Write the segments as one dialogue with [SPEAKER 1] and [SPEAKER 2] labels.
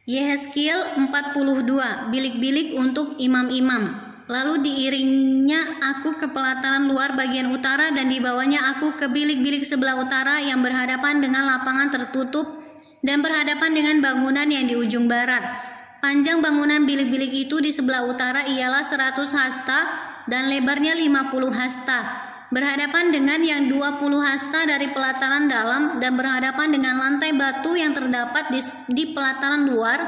[SPEAKER 1] Yehezkiel 42, bilik-bilik untuk imam-imam. Lalu diiringnya aku ke pelataran luar bagian utara, dan dibawanya aku ke bilik-bilik sebelah utara yang berhadapan dengan lapangan tertutup dan berhadapan dengan bangunan yang di ujung barat. Panjang bangunan bilik-bilik itu di sebelah utara ialah 100 hasta dan lebarnya 50 hasta. Berhadapan dengan yang 20 hasta dari pelataran dalam dan berhadapan dengan lantai batu yang terdapat di pelataran luar,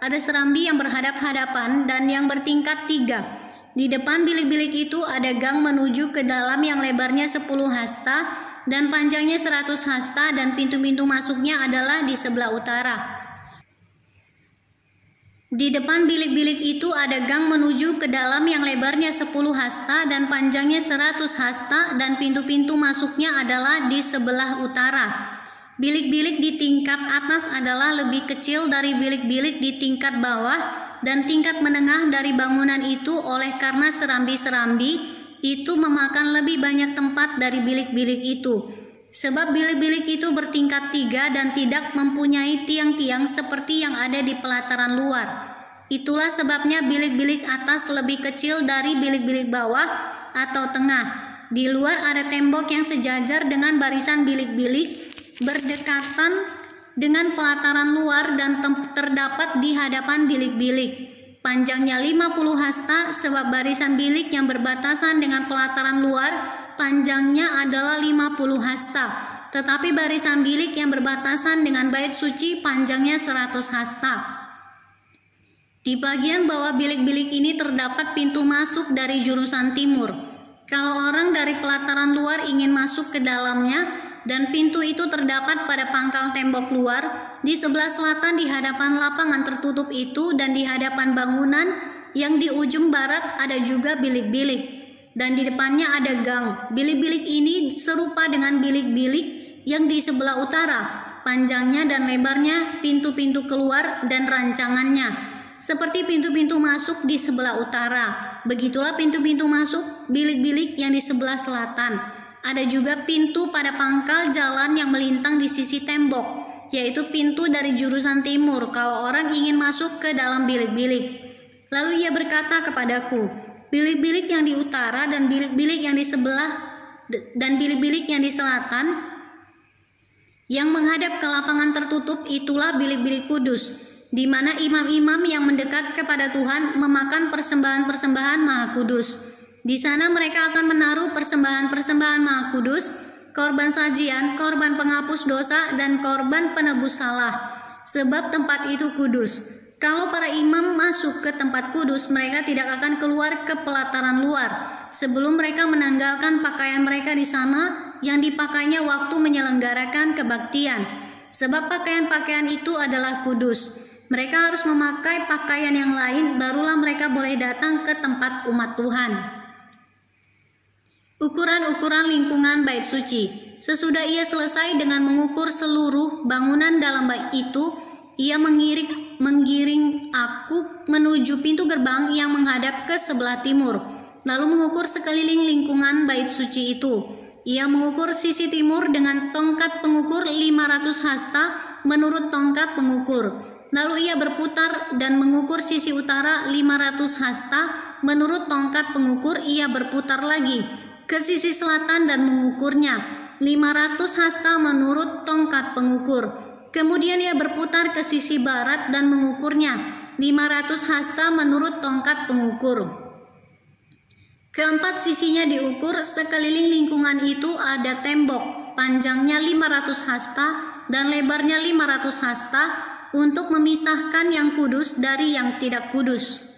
[SPEAKER 1] ada serambi yang berhadap-hadapan dan yang bertingkat 3. Di depan bilik-bilik itu ada gang menuju ke dalam yang lebarnya 10 hasta dan panjangnya 100 hasta, dan pintu-pintu masuknya adalah di sebelah utara. Di depan bilik-bilik itu ada gang menuju ke dalam yang lebarnya 10 hasta dan panjangnya 100 hasta, dan pintu-pintu masuknya adalah di sebelah utara. Bilik-bilik di tingkat atas adalah lebih kecil dari bilik-bilik di tingkat bawah dan tingkat menengah dari bangunan itu, oleh karena serambi-serambi itu memakan lebih banyak tempat dari bilik-bilik itu. Sebab bilik-bilik itu bertingkat 3 dan tidak mempunyai tiang-tiang seperti yang ada di pelataran luar. Itulah sebabnya bilik-bilik atas lebih kecil dari bilik-bilik bawah atau tengah. Di luar ada tembok yang sejajar dengan barisan bilik-bilik berdekatan dengan pelataran luar dan terdapat di hadapan bilik-bilik. Panjangnya 50 hasta, sebab barisan bilik yang berbatasan dengan pelataran luar panjangnya adalah 50 hasta. Tetapi barisan bilik yang berbatasan dengan bait suci panjangnya 100 hasta. Di bagian bawah bilik-bilik ini terdapat pintu masuk dari jurusan timur. Kalau orang dari pelataran luar ingin masuk ke dalamnya, dan pintu itu terdapat pada pangkal tembok luar di sebelah selatan di hadapan lapangan tertutup itu, dan di hadapan bangunan yang di ujung barat ada juga bilik-bilik, dan di depannya ada gang. Bilik-bilik ini serupa dengan bilik-bilik yang di sebelah utara, panjangnya dan lebarnya, pintu-pintu keluar dan rancangannya seperti pintu-pintu masuk di sebelah utara. Begitulah pintu-pintu masuk bilik-bilik yang di sebelah selatan. Ada juga pintu pada pangkal jalan yang melintang di sisi tembok, yaitu pintu dari jurusan timur kalau orang ingin masuk ke dalam bilik-bilik. Lalu ia berkata kepadaku, bilik-bilik yang di utara dan bilik-bilik yang di sebelah dan bilik-bilik yang di selatan yang menghadap ke lapangan tertutup itulah bilik-bilik kudus, di mana imam-imam yang mendekat kepada Tuhan memakan persembahan-persembahan maha kudus. Di sana mereka akan menaruh persembahan-persembahan maha kudus, korban sajian, korban penghapus dosa, dan korban penebus salah, sebab tempat itu kudus. Kalau para imam masuk ke tempat kudus, mereka tidak akan keluar ke pelataran luar sebelum mereka menanggalkan pakaian mereka di sana yang dipakainya waktu menyelenggarakan kebaktian, sebab pakaian-pakaian itu adalah kudus. Mereka harus memakai pakaian yang lain, barulah mereka boleh datang ke tempat umat Tuhan. Ukuran-ukuran lingkungan bait suci. Sesudah ia selesai dengan mengukur seluruh bangunan dalam bait itu, ia menggiring aku menuju pintu gerbang yang menghadap ke sebelah timur, lalu mengukur sekeliling lingkungan bait suci itu. Ia mengukur sisi timur dengan tongkat pengukur 500 hasta menurut tongkat pengukur. Lalu ia berputar dan mengukur sisi utara 500 hasta menurut tongkat pengukur. Ia berputar lagi ke sisi selatan dan mengukurnya 500 hasta menurut tongkat pengukur. Kemudian ia berputar ke sisi barat dan mengukurnya 500 hasta menurut tongkat pengukur. Keempat sisinya diukur. Sekeliling lingkungan itu ada tembok, panjangnya 500 hasta dan lebarnya 500 hasta untuk memisahkan yang kudus dari yang tidak kudus.